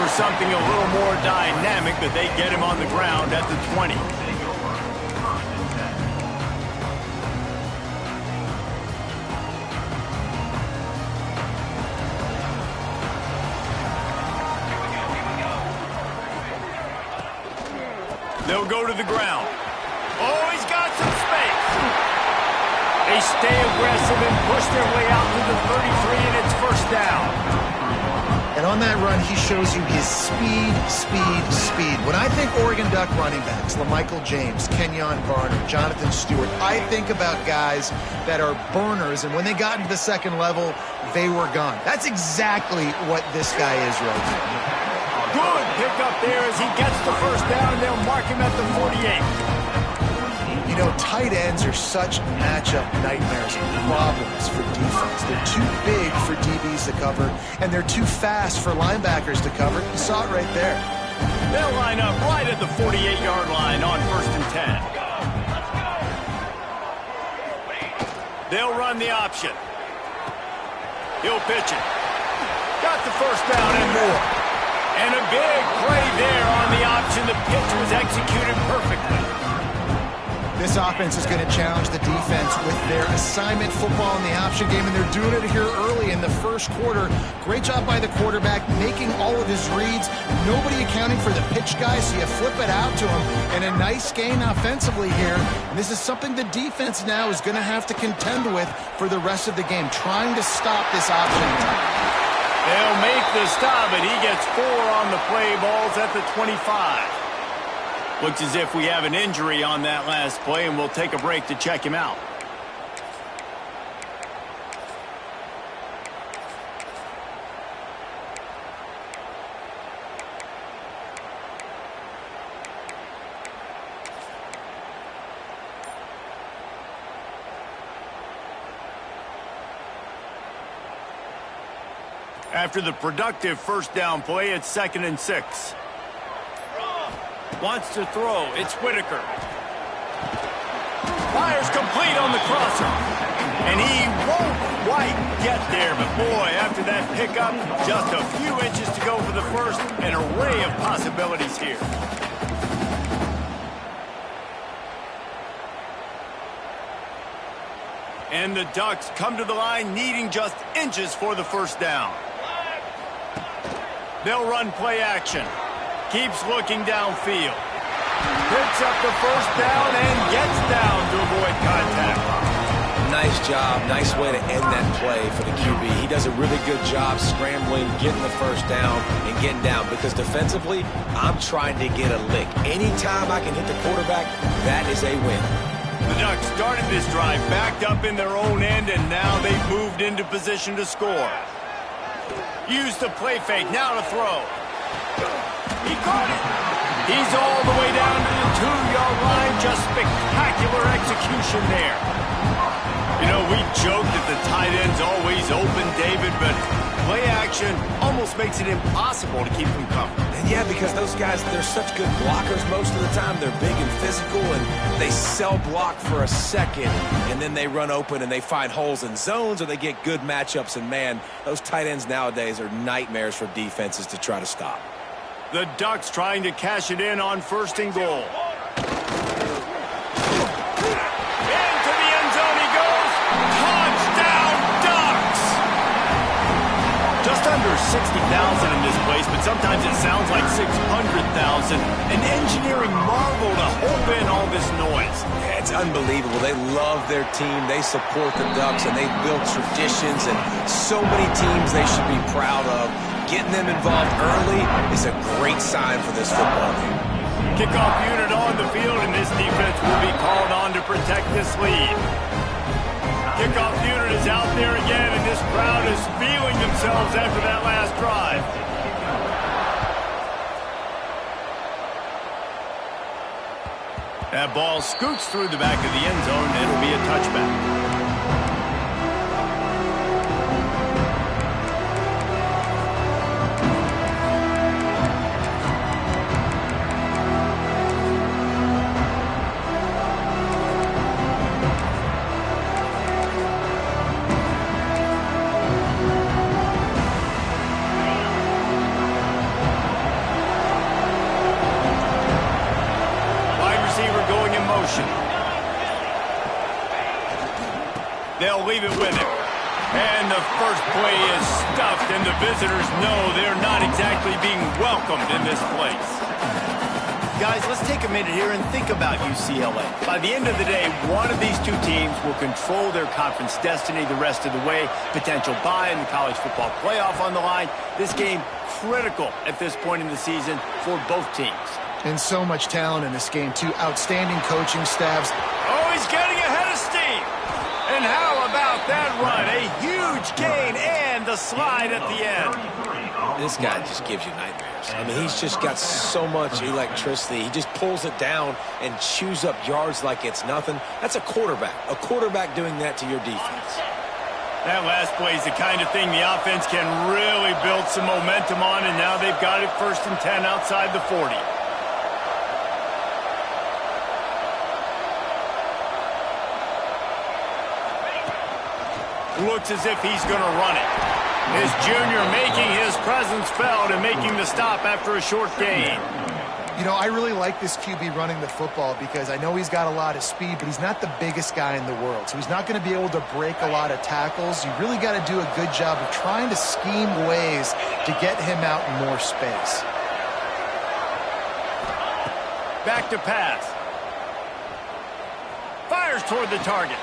for something a little more dynamic, but they get him on the ground at the 20. They'll go to the ground. Oh, he's got some space. They stay aggressive and push their way out to the 33, and it's first down. And on that run, he shows you his speed. When I think Oregon Duck running backs, LaMichael James, Kenyon Garner, Jonathan Stewart, I think about guys that are burners, and when they got into the second level, they were gone. That's exactly what this guy is right now. Good pick up there as he gets the first down, and they'll mark him at the 48. You know, tight ends are such matchup nightmares and problems for defense. They're too big for DBs to cover, and they're too fast for linebackers to cover. You saw it right there. They'll line up right at the 48-yard line on 1st and 10. They'll run the option. He'll pitch it. Got the first down and more. And a big play there on the option. The pitch was executed perfectly. This offense is going to challenge the defense with their assignment football in the option game, and they're doing it here early in the first quarter. Great job by the quarterback, making all of his reads. Nobody accounting for the pitch guy, so you flip it out to him. And a nice gain offensively here. And this is something the defense now is going to have to contend with for the rest of the game, trying to stop this option attack. They'll make the stop, and he gets 4 on the play. Balls at the 25. Looks as if we have an injury on that last play, and we'll take a break to check him out. After the productive first down play, it's 2nd and 6. Wants to throw. It's Whitaker. Fires complete on the crosser. And he won't quite get there. But boy, after that pickup, just a few inches to go for the first. An array of possibilities here. And the Ducks come to the line needing just inches for the first down. They'll run play action. Keeps looking downfield. Picks up the first down and gets down to avoid contact. Nice job. Nice way to end that play for the QB. He does a really good job scrambling, getting the first down, and getting down. Because defensively, I'm trying to get a lick. Anytime I can hit the quarterback, that is a win. The Ducks started this drive backed up in their own end, and now they've moved into position to score. Use the play fake, now to throw. He caught it. He's all the way down to the 2-yard line. Just spectacular execution there. You know, we joked that the tight end's always open, David, but play action almost makes it impossible to keep them covered. And yeah, because those guys, they're such good blockers most of the time. They're big and physical, and they cell block for a second, and then they run open and they find holes in zones, or they get good matchups. And man, those tight ends nowadays are nightmares for defenses to try to stop. The Ducks trying to cash it in on 1st and goal. Into the end zone he goes. Touchdown, Ducks! Just under 60,000 in this place, but sometimes it sounds like 600,000. An engineering marvel to hold in all this noise. Yeah, it's unbelievable. They love their team. They support the Ducks, and they've built traditions, and so many teams they should be proud of. Getting them involved early is a great sign for this football team. Kickoff unit on the field, and this defense will be called on to protect this lead. Kickoff unit is out there again, and this crowd is feeling themselves after that last drive. That ball scoots through the back of the end zone, and it'll be a touchback. they'll leave it with him. And the first play is stuffed, and the visitors know they're not exactly being welcomed in this place. Guys, let's take a minute here and think about UCLA. By the end of the day, one of these two teams will control their conference destiny the rest of the way. Potential bye in the college football playoff on the line. This game critical at this point in the season for both teams. And so much talent in this game, too. Outstanding coaching staffs. Oh, he's getting ahead of steam. And how about that run? A huge gain and the slide at the end. This guy just gives you nightmares. I mean, he's just got so much electricity. He just pulls it down and chews up yards like it's nothing. That's a quarterback. A quarterback doing that to your defense. That last play is the kind of thing the offense can really build some momentum on, and now they've got it 1st and 10 outside the 40. Looks as if he's going to run it. His junior making his presence felt and making the stop after a short gain. You know, I really like this QB running the football because I know he's got a lot of speed, but he's not the biggest guy in the world. So he's not going to be able to break a lot of tackles. You really got to do a good job of trying to scheme ways to get him out in more space. Back to pass. Fires toward the target.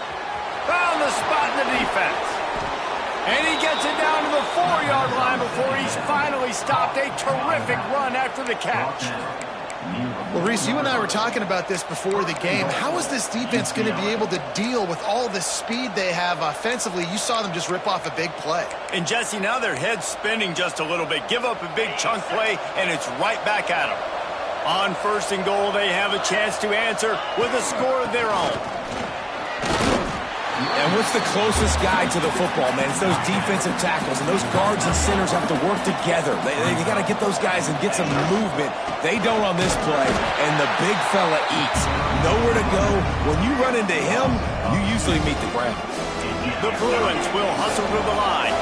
Found the spot in the defense. And he gets it down to the 4-yard line before he's finally stopped. A terrific run after the catch. Well, Reese, you and I were talking about this before the game. How is this defense going to be able to deal with all the speed they have offensively? You saw them just rip off a big play. And, Jesse, now their head's spinning just a little bit. Give up a big chunk play, and it's right back at them. On 1st and goal, they have a chance to answer with a score of their own. And what's the closest guy to the football, man? It's those defensive tackles, and those guards and centers have to work together. They got to get those guys and get some movement. They don't on this play, and the big fella eats. Nowhere to go. When you run into him, you usually meet the ground. The Bruins will hustle to the line.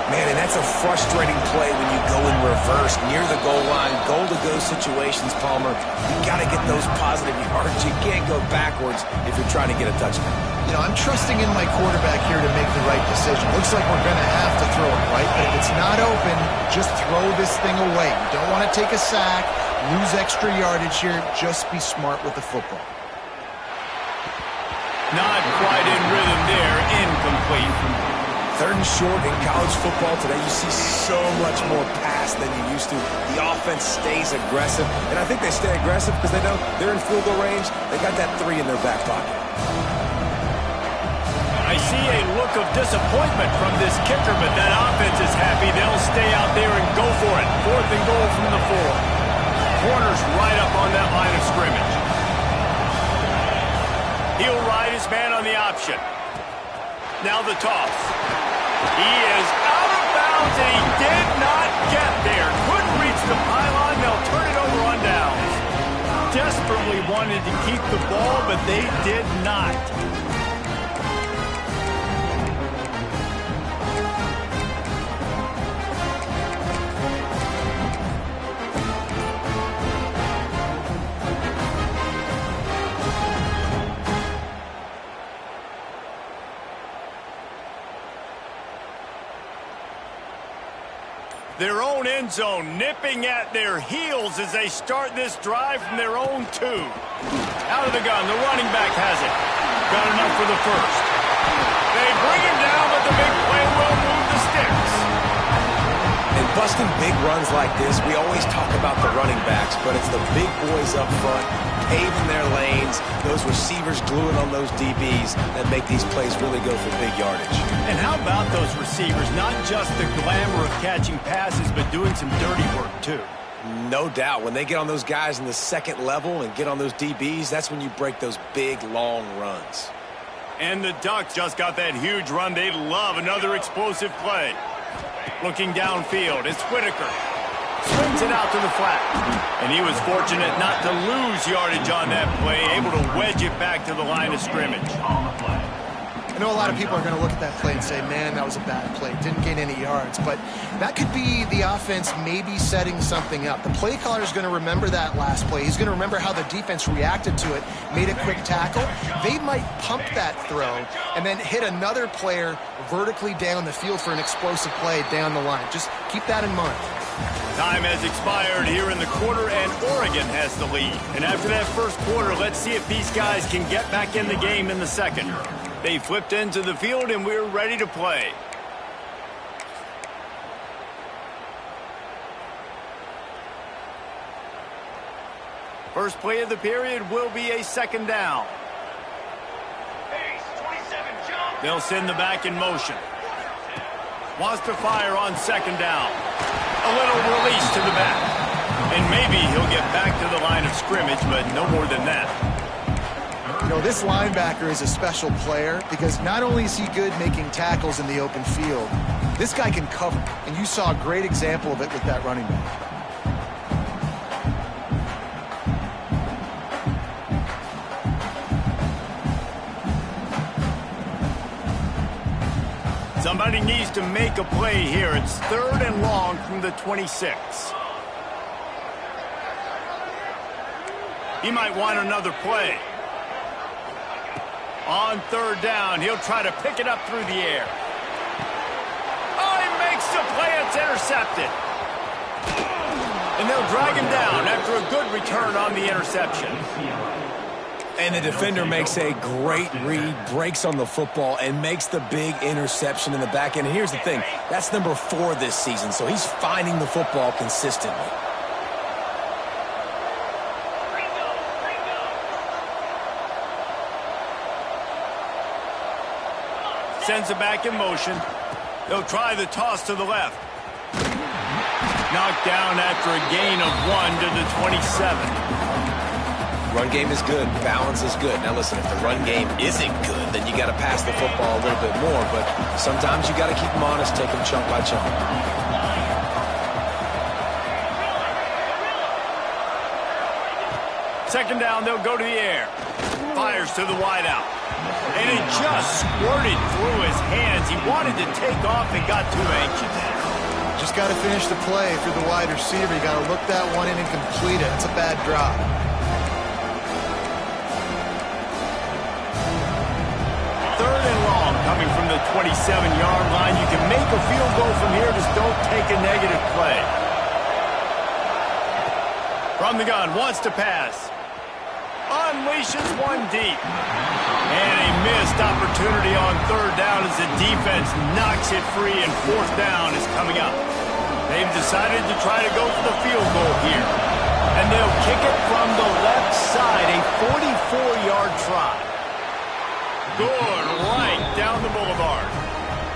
Man, and that's a frustrating play when you go in reverse near the goal line, goal-to-go situations, Palmer. You got to get those positive yards. You can't go backwards if you're trying to get a touchdown. You know, I'm trusting in my quarterback here to make the right decision. Looks like we're going to have to throw it, right? But if it's not open, just throw this thing away. You don't want to take a sack, lose extra yardage here. Just be smart with the football. Not quite in rhythm there. Incomplete. 3rd and short in college football today, you see so much more pass than you used to. The offense stays aggressive, and I think they stay aggressive because they know they're in field goal range. They got that 3 in their back pocket. I see a look of disappointment from this kicker, but that offense is happy. They'll stay out there and go for it. 4th and goal from the 4. Corner's right up on that line of scrimmage. He'll ride his man on the option. Now the toss. He is out of bounds, and he did not get there. Couldn't reach the pylon. They'll turn it over on downs. Desperately wanted to keep the ball, but they did not. Their own end zone nipping at their heels as they start this drive from their own 2. Out of the gun, the running back has it. Got enough for the 1st. They bring him down, but the big play will move the sticks. And busting big runs like this, we always talk about the running backs, but it's the big boys up front, paving their lanes, those receivers gluing on those DBs that make these plays really go for big yardage. And how about those receivers? Not just the glamour of catching passes, but doing some dirty work, too. No doubt. When they get on those guys in the 2nd level and get on those DBs, that's when you break those big, long runs. And the Ducks just got that huge run. They love another explosive play. Looking downfield, it's Whitaker. Swings it out to the flat. And he was fortunate not to lose yardage on that play, able to wedge it back to the line of scrimmage. I know a lot of people are going to look at that play and say, man, that was a bad play. Didn't gain any yards. But that could be the offense maybe setting something up. The play caller is going to remember that last play. He's going to remember how the defense reacted to it, made a quick tackle. They might pump that throw and then hit another player vertically down the field for an explosive play down the line. Just keep that in mind. Time has expired here in the quarter, and Oregon has the lead. And after that first quarter, let's see if these guys can get back in the game in the second. They flipped into the field, and we're ready to play. First play of the period will be a second down. They'll send the back in motion. Wants to fire on second down. A little release to the back. And maybe he'll get back to the line of scrimmage, but no more than that. You know, this linebacker is a special player because not only is he good making tackles in the open field, this guy can cover. And you saw a great example of it with that running back. Somebody needs to make a play here. It's 3rd and long from the 26. He might want another play. On 3rd down, he'll try to pick it up through the air. Oh, he makes the play. It's intercepted. And they'll drag him down after a good return on the interception. And the defender makes a great read, breaks on the football, and makes the big interception in the back end. And here's the thing, that's number 4 this season, so he's finding the football consistently. Sends it back in motion. They'll try the toss to the left. Knocked down after a gain of 1 to the 27. Run game is good. Balance is good. Now listen, if the run game isn't good, then you got to pass the football a little bit more. But sometimes you got to keep them honest, take them chunk by chunk. Second down, they'll go to the air. Fires to the wideout. And it just squirted through his hands. He wanted to take off and got too anxious. Just got to finish the play. If you're the wide receiver, you got to look that one in and complete it. It's a bad drop. Coming from the 27-yard line, you can make a field goal from here, just don't take a negative play. From the gun, wants to pass. Unleashes one deep. And a missed opportunity on 3rd down as the defense knocks it free, and 4th down is coming up. They've decided to try to go for the field goal here. And they'll kick it from the left side, a 44-yard try. Good, right down the boulevard.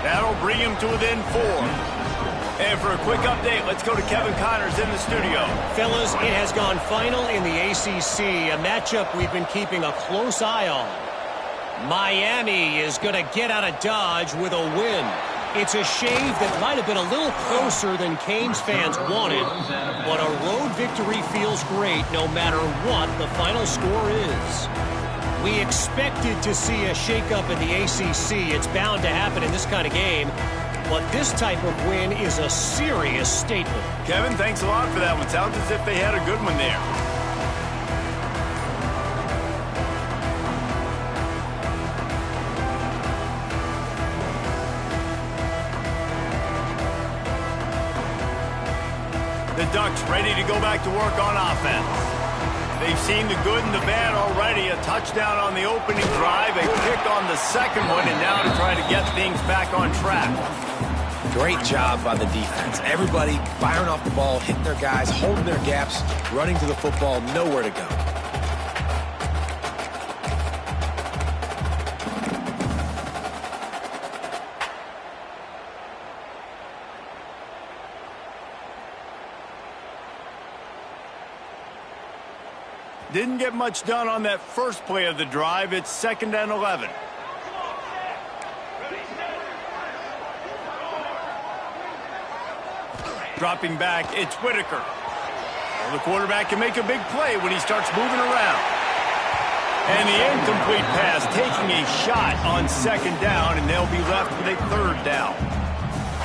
That'll bring him to within 4. And for a quick update, let's go to Kevin Connors in the studio. Fellas, it has gone final in the ACC, a matchup we've been keeping a close eye on. Miami is going to get out of Dodge with a win. It's a shave that might have been a little closer than Canes fans wanted, but a road victory feels great no matter what the final score is. We expected to see a shakeup in the ACC. It's bound to happen in this kind of game. But this type of win is a serious statement. Kevin, thanks a lot for that one. Sounds as if they had a good one there. The Ducks ready to go back to work on offense. They've seen the good and the bad already. A touchdown on the opening drive, a pick on the second one, and now to try to get things back on track. Great job by the defense. Everybody firing off the ball, hitting their guys, holding their gaps, running to the football, nowhere to go. Didn't get much done on that first play of the drive. It's 2nd and 11. Dropping back, it's Whitaker. Well, the quarterback can make a big play when he starts moving around. And the incomplete pass taking a shot on second down, and they'll be left with a third down.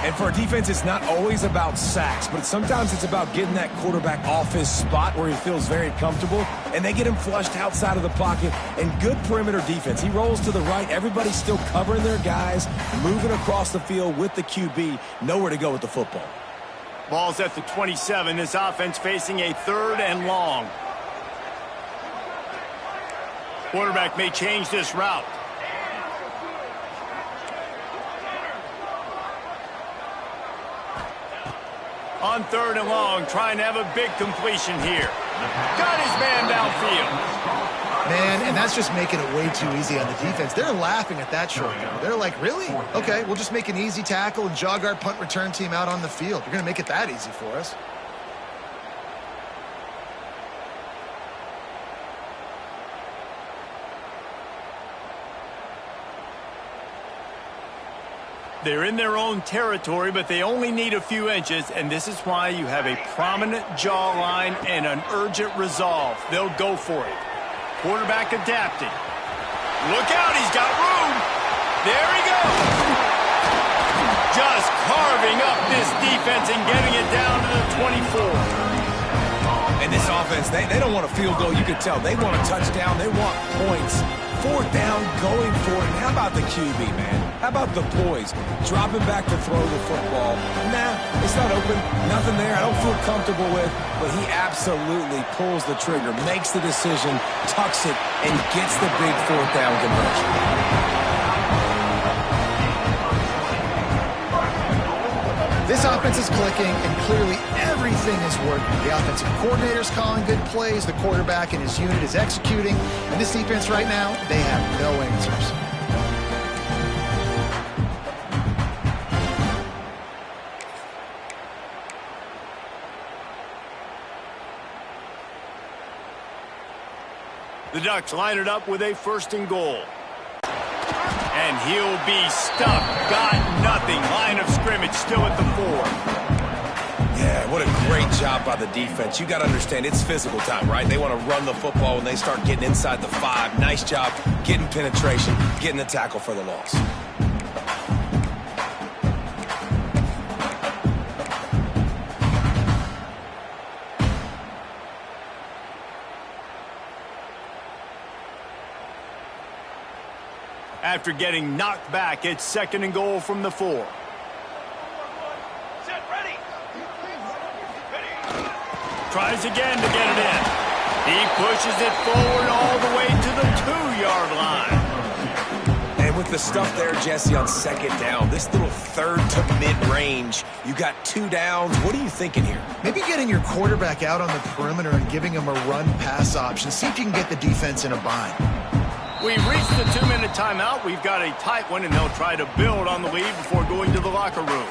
And for a defense, it's not always about sacks, but sometimes it's about getting that quarterback off his spot where he feels very comfortable, and they get him flushed outside of the pocket. And good perimeter defense. He rolls to the right. Everybody's still covering their guys, moving across the field with the QB. Nowhere to go with the football. Ball's at the 27. This offense facing a third and long. Quarterback may change this route. On third and long, trying to have a big completion here. Got his man downfield. Man, and that's just making it way too easy on the defense. They're laughing at that shortcut. They're like, really? Okay, we'll just make an easy tackle and jog our punt return team out on the field. You're going to make it that easy for us. They're in their own territory, but they only need a few inches, and this is why you have a prominent jawline and an urgent resolve. They'll go for it. Quarterback adapting. Look out, he's got room. There he goes. Just carving up this defense and getting it down to the 24. And this offense, they don't want a field goal. You can tell they want a touchdown. They want points. Fourth down, going for it. And how about the QB, man? How about the poise? Dropping back to throw the football. Nah, it's not open. Nothing there I don't feel comfortable with. But he absolutely pulls the trigger, makes the decision, tucks it, and gets the big fourth down conversion. This offense is clicking, and clearly everything is working. The offensive coordinator's calling good plays. The quarterback and his unit is executing. And this defense right now, they have no answers. The Ducks line it up with a first and goal. And he'll be stuck. Got nothing. Line of scrimmage still at the 4. Yeah, what a great job by the defense. You got to understand, it's physical time, right? They want to run the football when they start getting inside the 5. Nice job getting penetration, getting the tackle for the loss. After getting knocked back, it's second and goal from the 4. Tries again to get it in. He pushes it forward all the way to the 2-yard line. And with the stuff there, Jesse, on second down, this little third to mid-range, you got 2 downs. What are you thinking here? Maybe getting your quarterback out on the perimeter and giving him a run-pass option. See if you can get the defense in a bind. We've reached the 2-minute timeout. We've got a tight one, and they'll try to build on the lead before going to the locker room.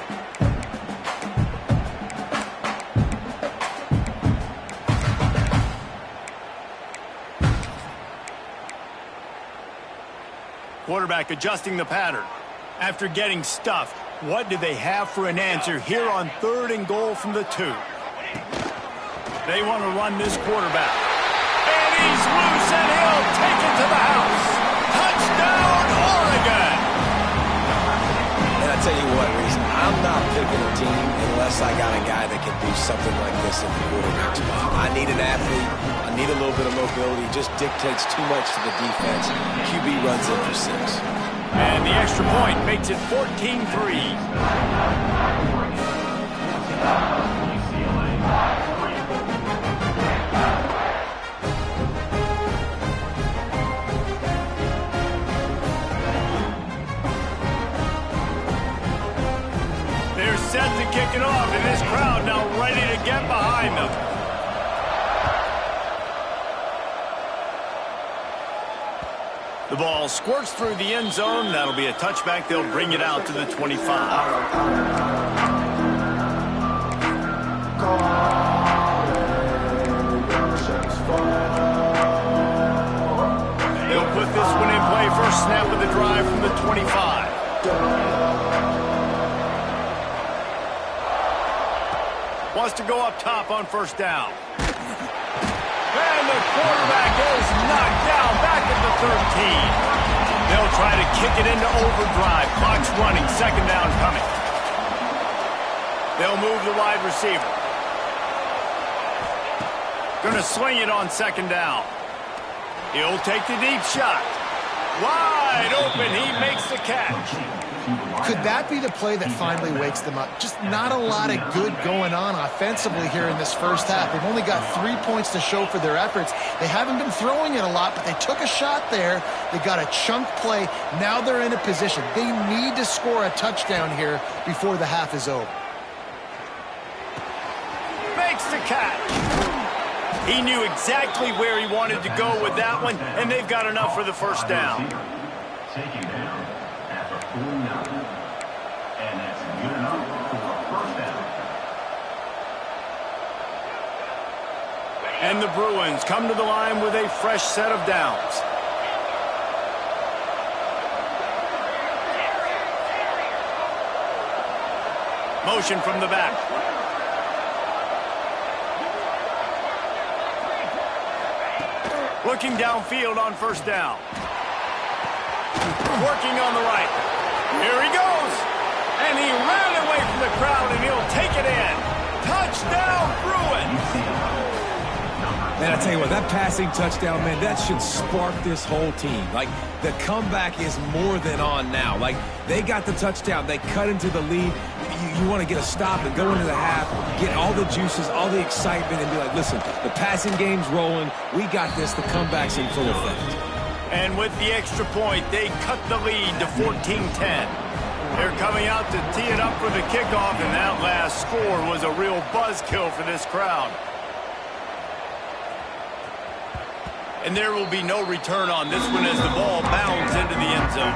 Quarterback adjusting the pattern. After getting stuffed, what do they have for an answer here on third and goal from the 2? They want to run this quarterback. And he's loose, and he'll take it to the house. Touchdown, Oregon! And I tell you what, Reese, I'm not picking a team unless I got a guy that can do something like this in the quarterback spot. I need an athlete. I need a little bit of mobility. Just dictates too much to the defense. QB runs in for 6. And the extra point makes it 14-3. They're set to kick it off, and this crowd now ready to get behind them. The ball squirts through the end zone. That'll be a touchback. They'll bring it out to the 25. They'll put this one in play. First snap of the drive from the 25. Wants to go up top on first down. And And the quarterback is knocked down back at the 13. They'll try to kick it into overdrive. Clock's running. Second down coming. They'll move the wide receiver. Going to sling it on second down. He'll take the deep shot. Wide open. He makes the catch. Could that be the play that finally wakes them up? Just not a lot of good going on offensively here in this first half. They've only got 3 points to show for their efforts. They haven't been throwing it a lot, but they took a shot there. They got a chunk play. Now they're in a position. They need to score a touchdown here before the half is over. Makes the catch. He knew exactly where he wanted to go with that one, and they've got enough for the first down. Taking down after 49. And that's good enough for a first down. And the Bruins come to the line with a fresh set of downs. Motion from the back. Looking downfield on first down. Working on the right. Here he goes. And he ran away from the crowd, and he'll take it in. Touchdown, Bruins. Man, I tell you what, that passing touchdown, man, that should spark this whole team. Like, the comeback is more than on now. Like, they got the touchdown. They cut into the lead. You want to get a stop and go into the half, get all the juices, all the excitement, and be like, listen, the passing game's rolling. We got this. The comeback's in full effect. And with the extra point, they cut the lead to 14-10. They're coming out to tee it up for the kickoff, and that last score was a real buzzkill for this crowd. And there will be no return on this one as the ball bounds into the end zone.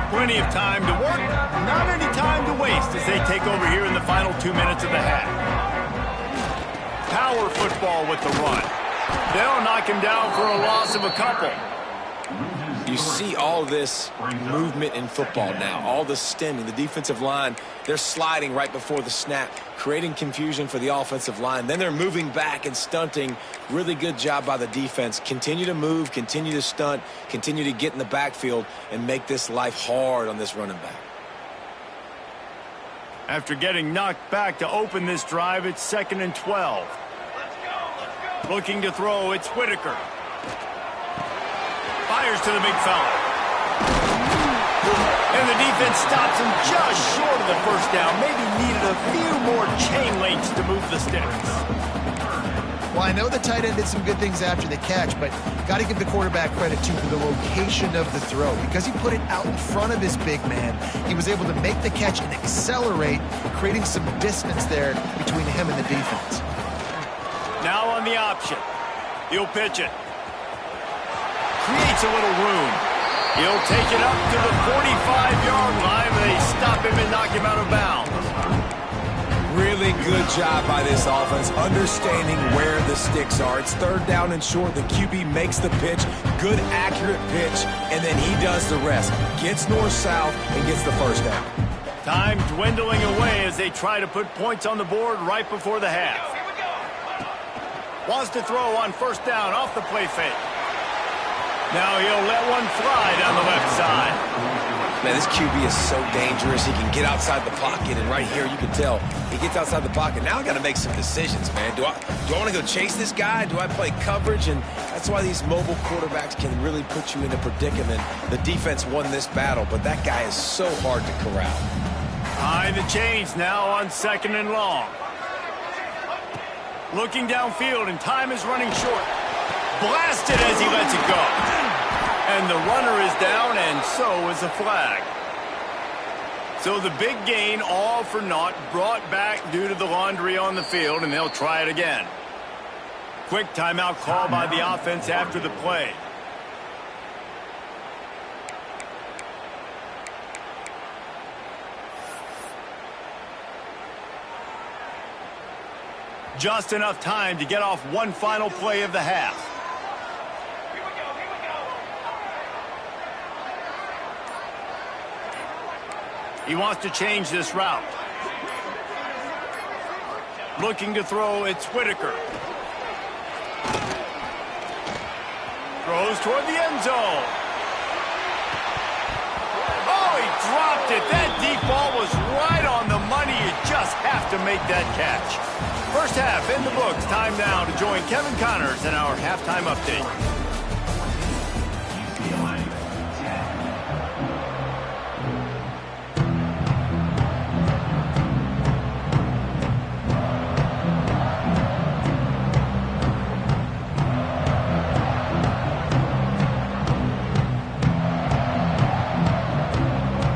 Plenty of time to work, not any time to waste as they take over here in the final 2 minutes of the half. Power football with the run. They'll knock him down for a loss of a couple. You see all this movement in football now, all the stemming, the defensive line, they're sliding right before the snap, creating confusion for the offensive line. Then they're moving back and stunting. Really good job by the defense. Continue to move, continue to stunt, continue to get in the backfield and make this life hard on this running back. After getting knocked back to open this drive, it's 2nd and 12. Looking to throw, it's Whitaker. Fires to the big fella. And the defense stops him just short of the first down. Maybe needed a few more chain links to move the sticks. Well, I know the tight end did some good things after the catch, but got to give the quarterback credit, too, for the location of the throw. Because he put it out in front of his big man, he was able to make the catch and accelerate, creating some distance there between him and the defense. Now on the option. He'll pitch it. Creates a little room. He'll take it up to the 45-yard line, but they stop him and knock him out of bounds. Really good job by this offense, understanding where the sticks are. It's 3rd down and short. The QB makes the pitch, good, accurate pitch, and then he does the rest. Gets north-south and gets the first down. Time dwindling away as they try to put points on the board right before the half. Wants to throw on first down off the play fake. Now he'll let one fly down the left side. Man, this QB is so dangerous. He can get outside the pocket, and right here you can tell he gets outside the pocket. Now I got to make some decisions, man. Do I want to go chase this guy? Do I play coverage? And that's why these mobile quarterbacks can really put you in a predicament. The defense won this battle, but that guy is so hard to corral. Behind the chains now on 2nd and long. Looking downfield, and time is running short. Blasted as he lets it go. And the runner is down, and so is the flag. So the big gain, all for naught, brought back due to the laundry on the field, and they'll try it again. Quick timeout call by the offense after the play. Just enough time to get off one final play of the half. He wants to change this route. Looking to throw, it's Whitaker. Throws toward the end zone. Oh, he dropped it. That deep ball was right on the money. You just have to make that catch. First half in the books. Time now to join Kevin Connors in our halftime update.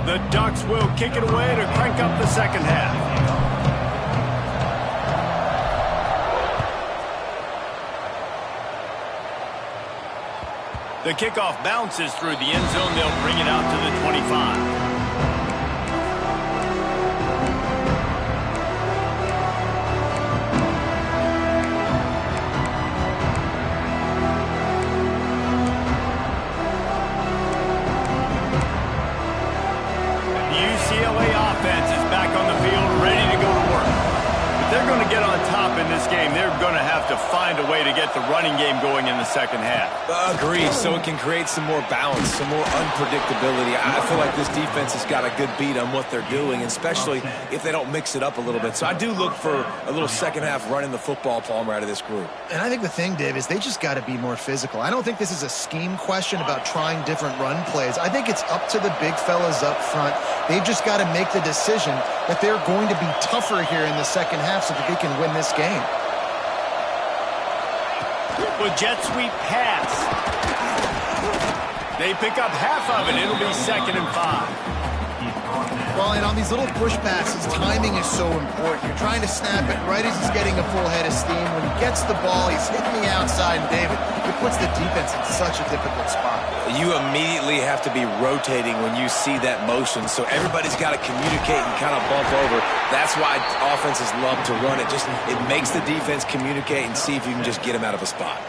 The Ducks will kick it away to crank up the second half. The kickoff bounces through the end zone. They'll bring it out to the 25. They're going to get on top in this game. They're going to have to find a way to get the running game going in the second half. Agreed. So it can create some more balance, some more unpredictability. I feel like this defense has got a good beat on what they're doing, especially if they don't mix it up a little bit. So I do look for a little second half running the football, Palmer, out of this group. And I think the thing, Dave, is they just got to be more physical. I don't think this is a scheme question about trying different run plays. I think it's up to the big fellas up front. They've just got to make the decision that they're going to be tougher here in the second half so that they can win this game. With jet sweep pass. They pick up half of it. It'll be 2nd and 5. Well, and on these little push passes, timing is so important. You're trying to snap it right as he's getting a full head of steam. When he gets the ball, he's hitting the outside, and David, it puts the defense in such a difficult spot. You immediately have to be rotating when you see that motion, so everybody's got to communicate and kind of bump over. That's why offenses love to run it. It makes the defense communicate and see if you can just get him out of a spot.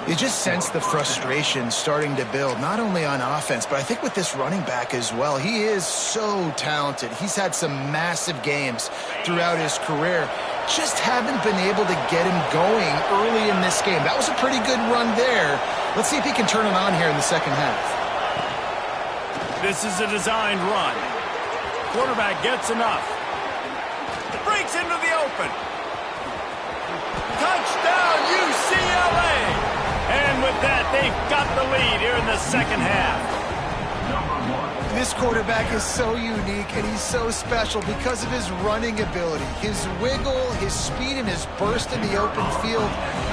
You just sense the frustration starting to build, not only on offense, but I think with this running back as well. He is so talented. He's had some massive games throughout his career. Just haven't been able to get him going early in this game. That was a pretty good run there. Let's see if he can turn it on here in the second half. This is a designed run. Quarterback gets enough. Breaks into the open. Touchdown, UCLA! And with that, they've got the lead here in the second half. This quarterback is so unique, and he's so special because of his running ability, his wiggle, his speed, and his burst in the open field.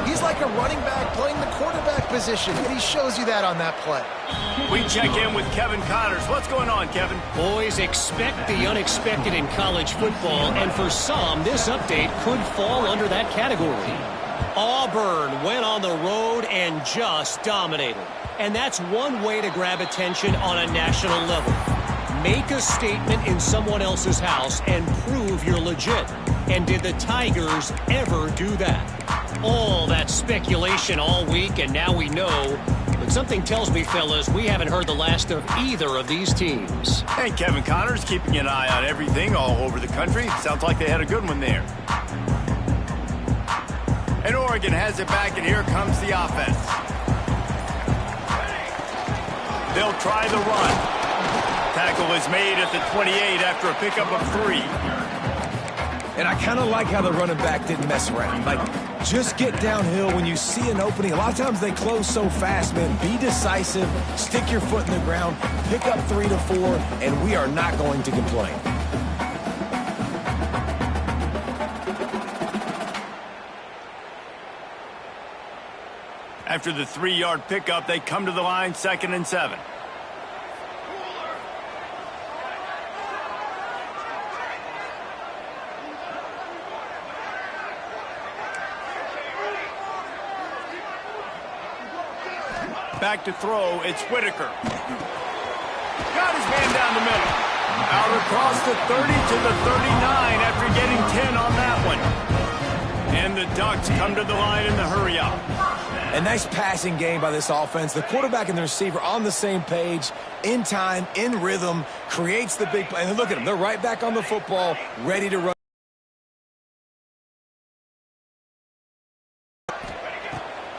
He's like a running back playing the quarterback position, and he shows you that on that play. We check in with Kevin Connors. What's going on, Kevin? Boys, expect the unexpected in college football, and for some, this update could fall under that category. Auburn went on the road and just dominated. And that's one way to grab attention on a national level. Make a statement in someone else's house and prove you're legit. And did the Tigers ever do that? All that speculation all week, and now we know. But something tells me, fellas, we haven't heard the last of either of these teams. And Kevin Connors keeping an eye on everything all over the country. Sounds like they had a good one there. And Oregon has it back, and here comes the offense. They'll try the run. Tackle is made at the 28 after a pickup of 3. And I kind of like how the running back didn't mess around. Like, just get downhill when you see an opening. A lot of times they close so fast, man. Be decisive, stick your foot in the ground, pick up 3 to 4, and we are not going to complain. After the 3-yard pickup, they come to the line, 2nd and 7. Back to throw, it's Whitaker. Got his man down the middle. Out across the 30 to the 39 after getting 10 on that one. And the Ducks come to the line in the hurry-up. A nice passing game by this offense. The quarterback and the receiver on the same page, in time, in rhythm, creates the big play. And look at them. They're right back on the football, ready to run.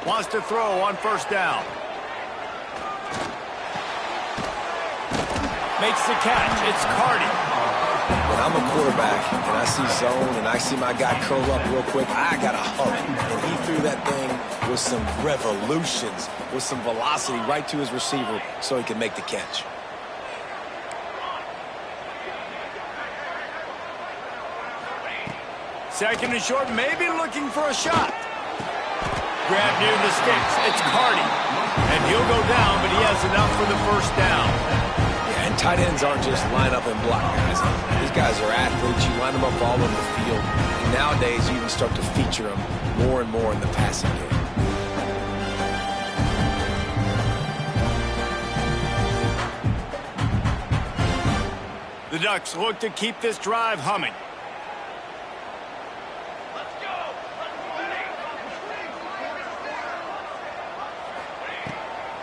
Wants to throw on first down. Makes the catch. It's Cardi. When I'm a quarterback and I see zone and I see my guy curl up real quick, I got to hurry. And he threw that thing with some revolutions, with some velocity right to his receiver so he can make the catch. Second and short, maybe looking for a shot. Grab near the sticks. It's Cardi. And he'll go down, but he has enough for the first down. And tight ends aren't just line up and block guys. These guys are athletes. You line them up all over the field. And nowadays, you even start to feature them more and more in the passing game. The Ducks look to keep this drive humming.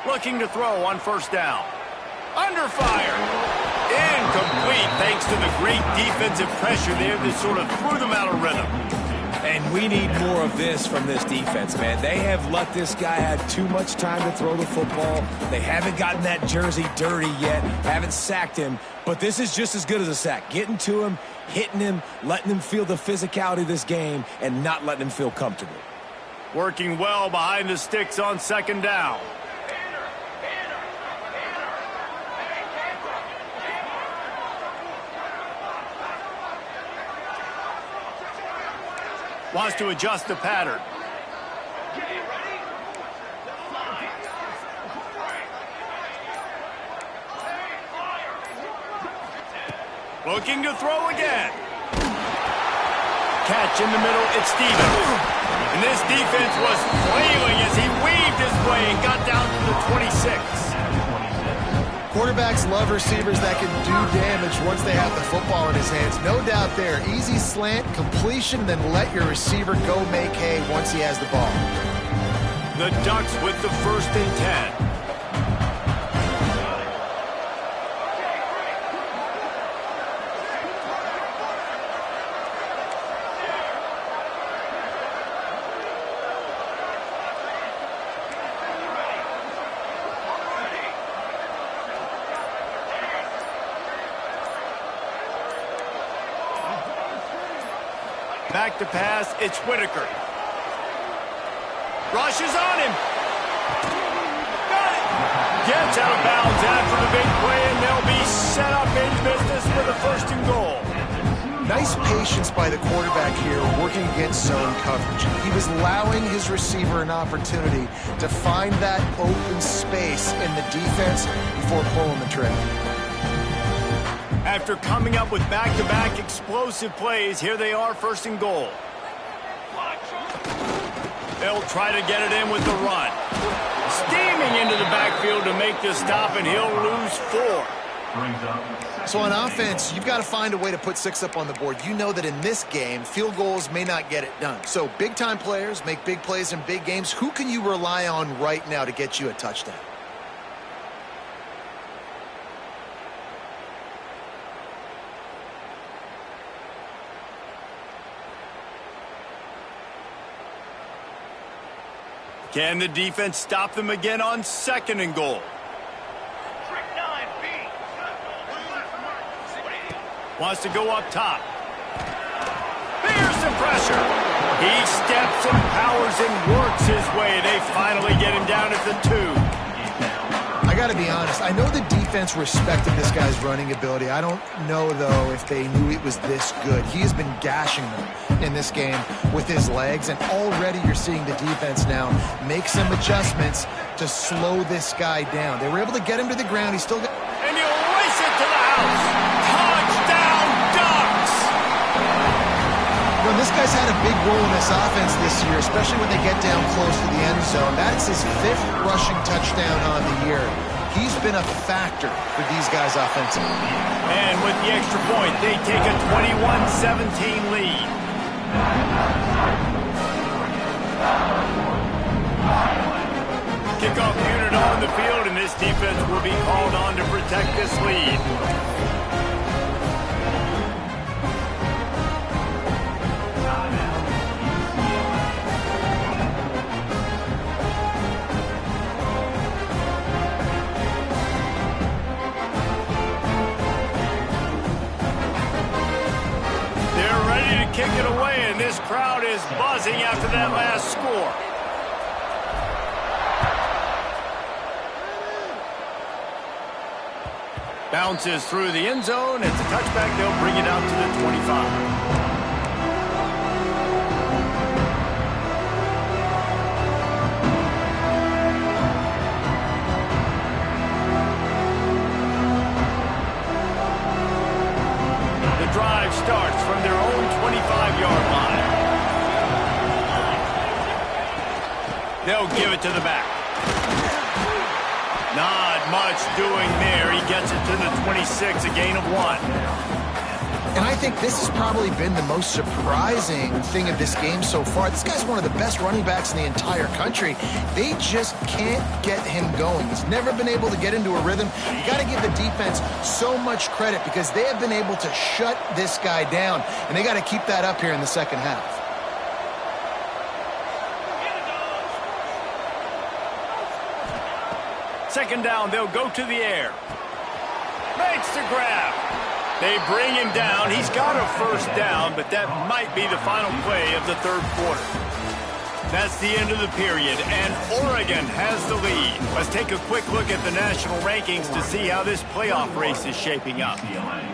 Looking to throw on first down. Under fire. Incomplete thanks to the great defensive pressure there that sort of threw them out of rhythm. And we need more of this from this defense, man. They have let this guy have too much time to throw the football. They haven't gotten that jersey dirty yet, haven't sacked him. But this is just as good as a sack. Getting to him, hitting him, letting him feel the physicality of this game, and not letting him feel comfortable. Working well behind the sticks on second down. Wants to adjust the pattern. Looking to throw again. Catch in the middle, it's Stevens. And this defense was flailing as he weaved his way and got down to the 26. Quarterbacks love receivers that can do damage once they have the football in his hands. No doubt there. Easy slant, completion, then let your receiver go make hay once he has the ball. The Ducks with the 1st and 10. Back to pass, it's Whitaker. Rushes on him. Got it. Gets out of bounds after the big play, and they'll be set up in business for the 1st and goal. Nice patience by the quarterback here working against zone coverage. He was allowing his receiver an opportunity to find that open space in the defense before pulling the trigger. After coming up with back-to-back explosive plays, here they are 1st and goal. They'll try to get it in with the run. Steaming into the backfield to make the stop, and he'll lose 4. So on offense, you've got to find a way to put 6 up on the board. You know that in this game, field goals may not get it done. So big-time players make big plays in big games. Who can you rely on right now to get you a touchdown? Can the defense stop them again on 2nd and goal? Wants to go up top. Fearsome pressure. He steps and powers and works his way. They finally get him down at the 2. I got to be honest. I know the defense respected this guy's running ability. I don't know, though, if they knew it was this good. He has been gashing them in this game with his legs, and already you're seeing the defense now make some adjustments to slow this guy down. They were able to get him to the ground. He's still got... And he'll race it to the house. Touchdown, Ducks! When this guy's had a big role in this offense this year, especially when they get down close to the end zone. That's his 5th rushing touchdown on the year. He's been a factor for these guys offensively. And with the extra point, they take a 21-17 lead. Kickoff unit on the field, and this defense will be called on to protect this lead. They're ready to kick it away, and this crowd is buzzing after that last score. Bounces through the end zone. It's a touchback. They'll bring it out to the 25. The drive starts from their own 25-yard line. They'll give it to the back. Not much doing there. He gets it to the 26, a gain of 1. And I think this has probably been the most surprising thing of this game so far. This guy's one of the best running backs in the entire country. They just can't get him going. He's never been able to get into a rhythm. You got to give the defense so much credit because they have been able to shut this guy down, and they got to keep that up here in the second half. Second down, they'll go to the air. Makes the grab. They bring him down. He's got a first down, but that might be the final play of the third quarter. That's the end of the period, and Oregon has the lead. Let's take a quick look at the national rankings to see how this playoff race is shaping up.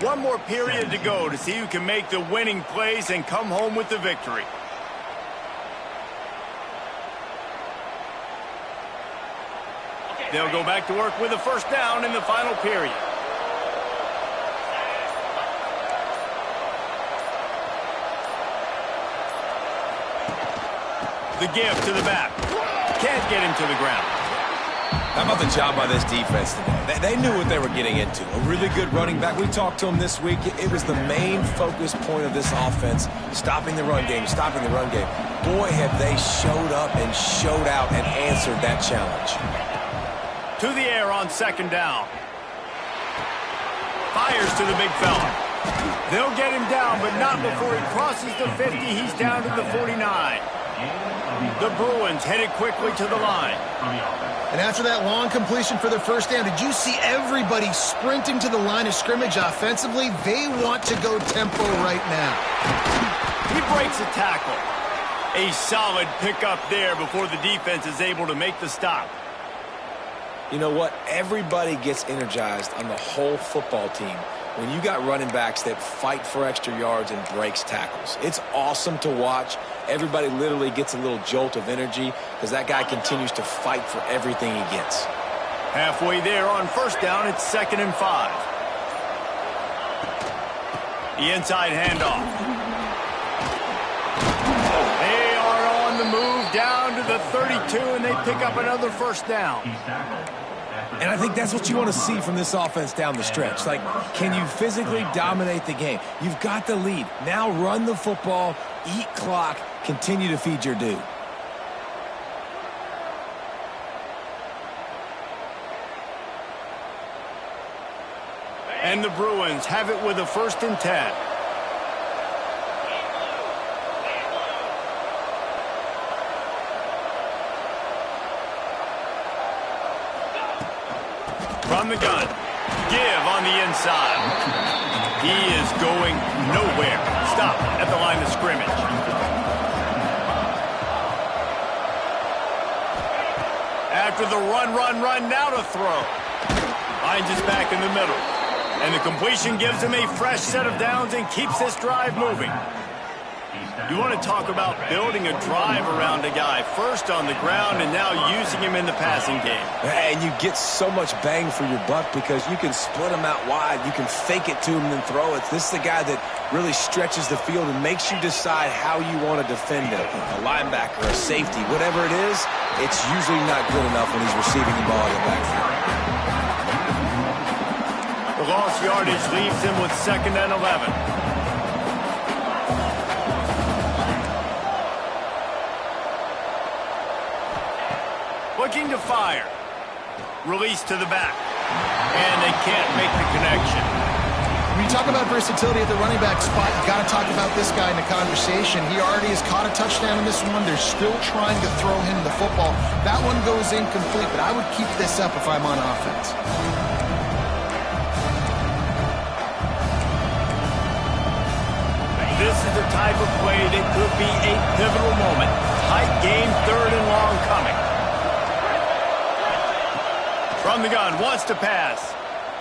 One more period to go to see who can make the winning plays and come home with the victory. They'll go back to work with a first down in the final period. The give to the back. Can't get him to the ground. How about the job by this defense today? They knew what they were getting into. A really good running back. We talked to him this week. It was the main focus point of this offense, stopping the run game, stopping the run game. Boy, have they showed up and showed out and answered that challenge. To the air on second down. Fires to the big fella. They'll get him down, but not before he crosses the 50. He's down to the 49. The Bruins headed quickly to the line. And after that long completion for their first down, did you see everybody sprinting to the line of scrimmage offensively? They want to go tempo right now. He breaks a tackle. A solid pickup there before the defense is able to make the stop. You know what? Everybody gets energized on the whole football team when you got running backs that fight for extra yards and breaks tackles. It's awesome to watch. Everybody literally gets a little jolt of energy because that guy continues to fight for everything he gets. Halfway there on first down, it's 2nd and 5. The inside handoff. They are on the move down to the 32, and they pick up another first down. And I think that's what you want to see from this offense down the stretch. Like, can you physically dominate the game? You've got the lead. Now run the football, eat clock, continue to feed your dude. And the Bruins have it with a 1st and 10. From the gun. Give on the inside. He is going nowhere. Stop at the line of scrimmage. After the run, now to throw. Finds his back in the middle. And the completion gives him a fresh set of downs and keeps this drive moving. You want to talk about building a drive around a guy, first on the ground and now using him in the passing game. And you get so much bang for your buck because you can split him out wide. You can fake it to him and throw it. This is the guy that really stretches the field and makes you decide how you want to defend him. A linebacker, a safety, whatever it is, it's usually not good enough when he's receiving the ball in the backfield. The lost yardage leaves him with 2nd and 11. looking to fire. Release to the back. And they can't make the connection. When you talk about versatility at the running back spot, you got to talk about this guy in the conversation. He already has caught a touchdown in this one. They're still trying to throw him the football. That one goes incomplete, but I would keep this up if I'm on offense. This is the type of play that could be a pivotal moment. Tight game, 3rd and long coming. From the gun, wants to pass.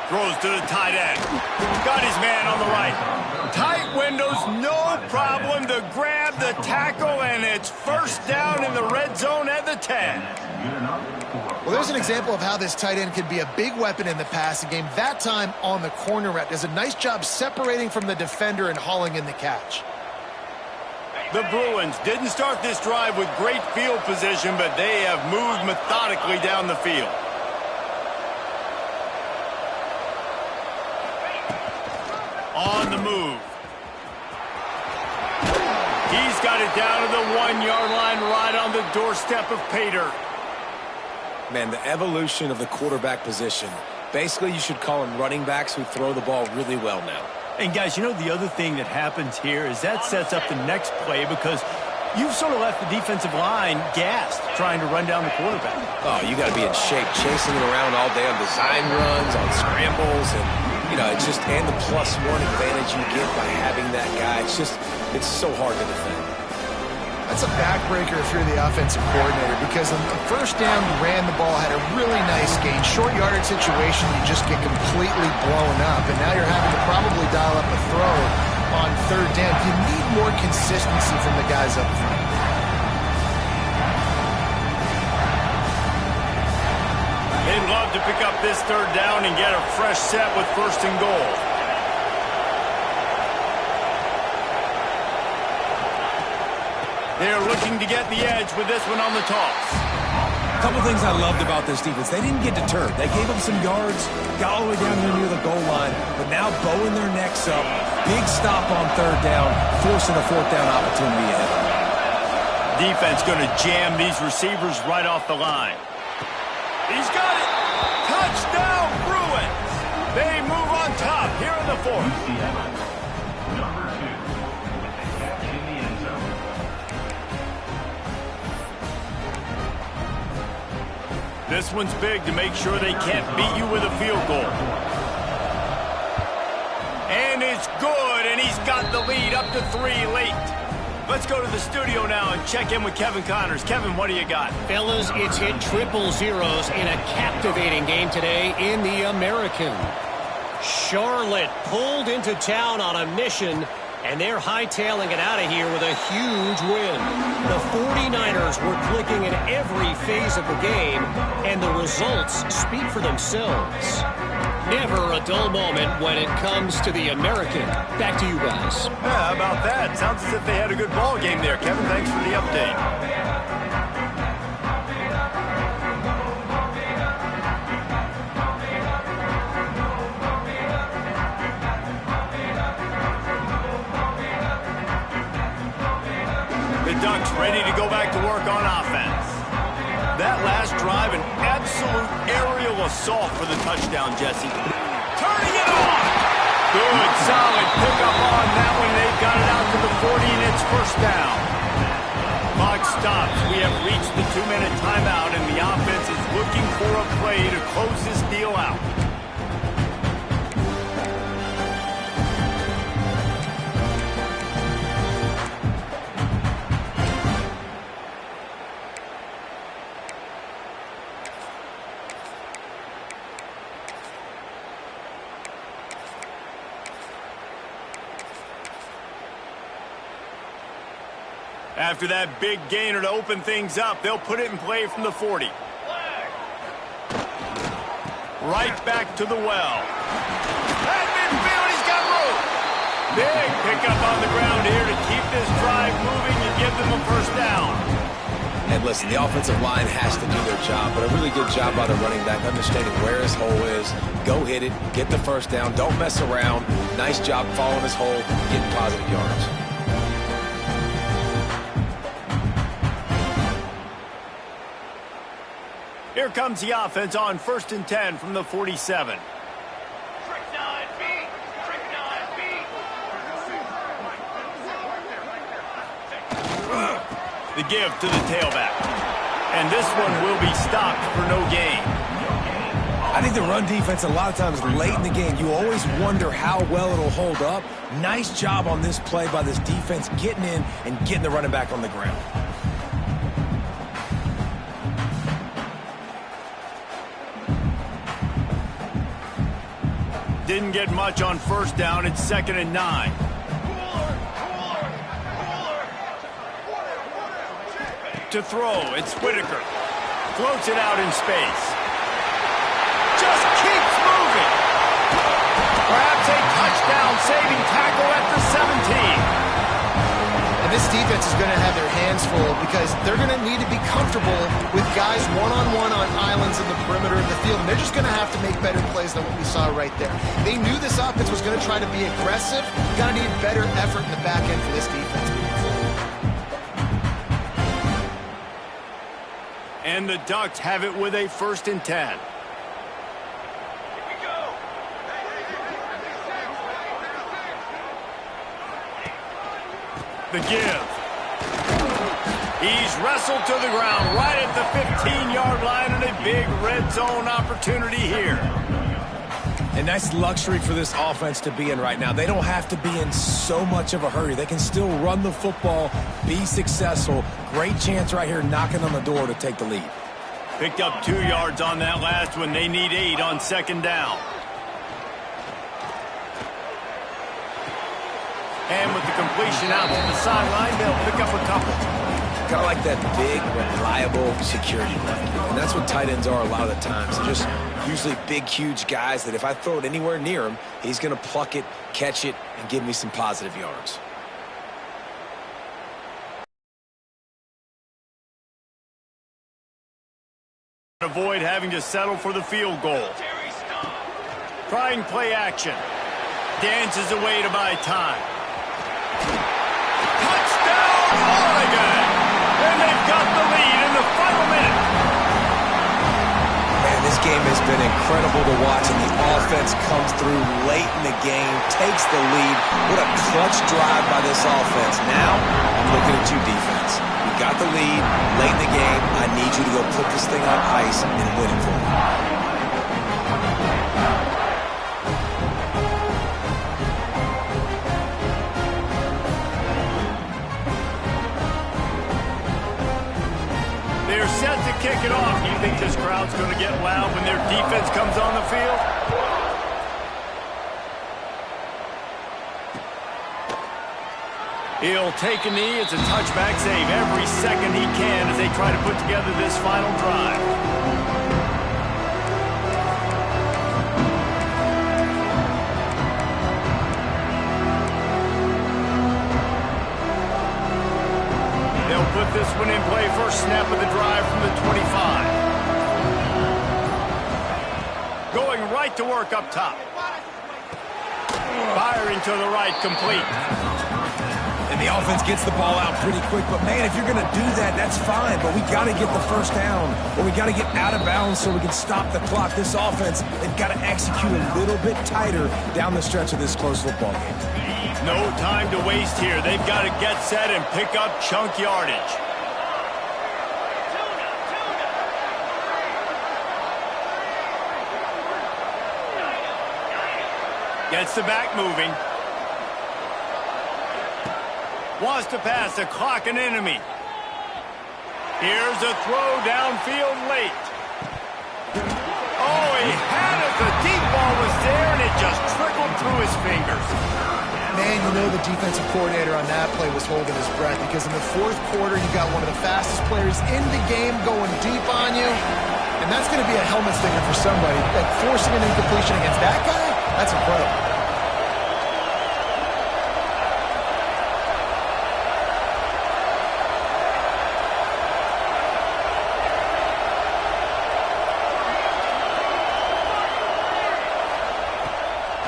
Throws to the tight end. Got his man on the right. Tight windows, no problem to grab the tackle, and it's first down in the red zone at the 10. Well, there's an example of how this tight end could be a big weapon in the passing game. That time on the corner route. Does a nice job separating from the defender and hauling in the catch. The Bruins didn't start this drive with great field position, but they have moved methodically down the field. On the move. He's got it down to the 1-yard line right on the doorstep of Pater. Man, the evolution of the quarterback position. Basically, you should call them running backs who throw the ball really well now. And guys, you know the other thing that happens here is that sets up the next play because you've sort of left the defensive line gassed trying to run down the quarterback. Oh, you got to be in shape, chasing it around all day on design runs, on scrambles, and you know, it's just, and the +1 advantage you get by having that guy. It's so hard to defend. That's a backbreaker if you're the offensive coordinator, because on the first down, you ran the ball, had a really nice gain. Short yardage situation, you just get completely blown up, and now you're having to probably dial up a throw on 3rd down. You need more consistency from the guys up front. They'd love to pick up this 3rd down and get a fresh set with 1st and goal. They're looking to get the edge with this one on the toss. A couple things I loved about this defense. They didn't get deterred. They gave them some yards, got all the way down there near the goal line, but now bowing their necks up. Big stop on 3rd down, forcing a 4th down opportunity ahead. Defense going to jam these receivers right off the line. He's got it. Touchdown, Bruins. They move on top here in the 4th. Number 2, catch in the end zone. This one's big to make sure they can't beat you with a field goal. And it's good, and he's got the lead up to 3 late. Let's go to the studio now and check in with Kevin Connors. Kevin, what do you got? Fellas, it's hit triple zeros in a captivating game today in the American. Charlotte pulled into town on a mission, and they're hightailing it out of here with a huge win. The 49ers were clicking in every phase of the game, and the results speak for themselves. Never a dull moment when it comes to the American. Back to you guys. Yeah, how about that? Sounds as if they had a good ball game there. Kevin, thanks for the update. The Ducks ready to go back to work on offense. That last drive, an absolute aerial assault for the touchdown, Jesse. Turning it on! Good, solid pickup on that one. They've got it out to the 40, and it's first down. Clock stops. We have reached the 2-minute timeout, and the offense is looking for a play to close this deal out. After that big gainer to open things up, they'll put it in play from the 40. Right back to the well. At midfield, he's got room. Big pickup on the ground here to keep this drive moving and give them a first down. And listen, the offensive line has to do their job, but a really good job by the running back, understanding where his hole is. Go hit it, get the first down, don't mess around. Nice job following his hole, getting positive yards. Here comes the offense on 1st and 10 from the 47. The give to the tailback. And this one will be stopped for no gain. I think the run defense, a lot of times late in the game, you always wonder how well it'll hold up. Nice job on this play by this defense, getting in and getting the running back on the ground. Didn't get much on 1st down. It's 2nd and 9. To throw, it's Whitaker. Floats it out in space. Just keeps moving. Perhaps a touchdown-saving tackle at the 17. And this defense is going to have their hands full because they're going to need to be comfortable with guys one-on-one on islands in the perimeter of the field. And they're just going to have to make better plays than what we saw right there. They knew this offense was going to try to be aggressive. Going to need better effort in the back end for this defense moving forward. And the Ducks have it with a 1st and 10. The give. He's wrestled to the ground right at the 15-yard line, and a big red zone opportunity here. A nice luxury for this offense to be in right now. They don't have to be in so much of a hurry. They can still run the football, be successful. Great chance right here knocking on the door to take the lead. Picked up 2 yards on that last one. They need 8 on 2nd down. And with the completion out to the sideline, they'll pick up a couple. Kind of like that big, reliable security blanket. And that's what tight ends are a lot of the times. They're just usually big, huge guys that if I throw it anywhere near him, he's going to pluck it, catch it, and give me some positive yards. Avoid having to settle for the field goal. Trying play action. Dances away to buy time. Touchdown, Oregon! And they've got the lead in the final minute. Man, this game has been incredible to watch, and the offense comes through late in the game, takes the lead. What a clutch drive by this offense. Now, I'm looking at you, defense. You got the lead late in the game. I need you to go put this thing on ice and win it for me. They're set to kick it off. Do you think this crowd's going to get loud when their defense comes on the field? He'll take a knee. It's a touchback save every second he can as they try to put together this final drive. They'll put this one in play. First snap of the drive from the 25. Going right to work up top. Firing to the right, complete. And the offense gets the ball out pretty quick. But, man, if you're going to do that, that's fine. But we got to get the first down, or we got to get out of bounds so we can stop the clock. This offense, they've got to execute a little bit tighter down the stretch of this close football game. No time to waste here. They've got to get set and pick up chunk yardage. Gets the back moving. Wants to pass the clock an enemy. Here's a throw downfield late. Oh, he had it. The deep ball was there, and it just trickled through his fingers. Man, you know the defensive coordinator on that play was holding his breath because in the 4th quarter, you got one of the fastest players in the game going deep on you, and that's going to be a helmet stinger for somebody. Like forcing an incompletion against that guy, that's incredible.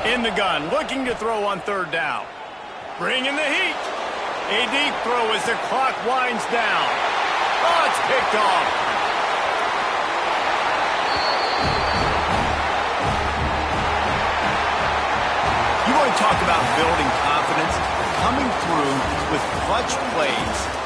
In the gun, looking to throw on 3rd down. Bringing the heat. A deep throw as the clock winds down. Oh, it's picked off. talk about building confidence, coming through with clutch plays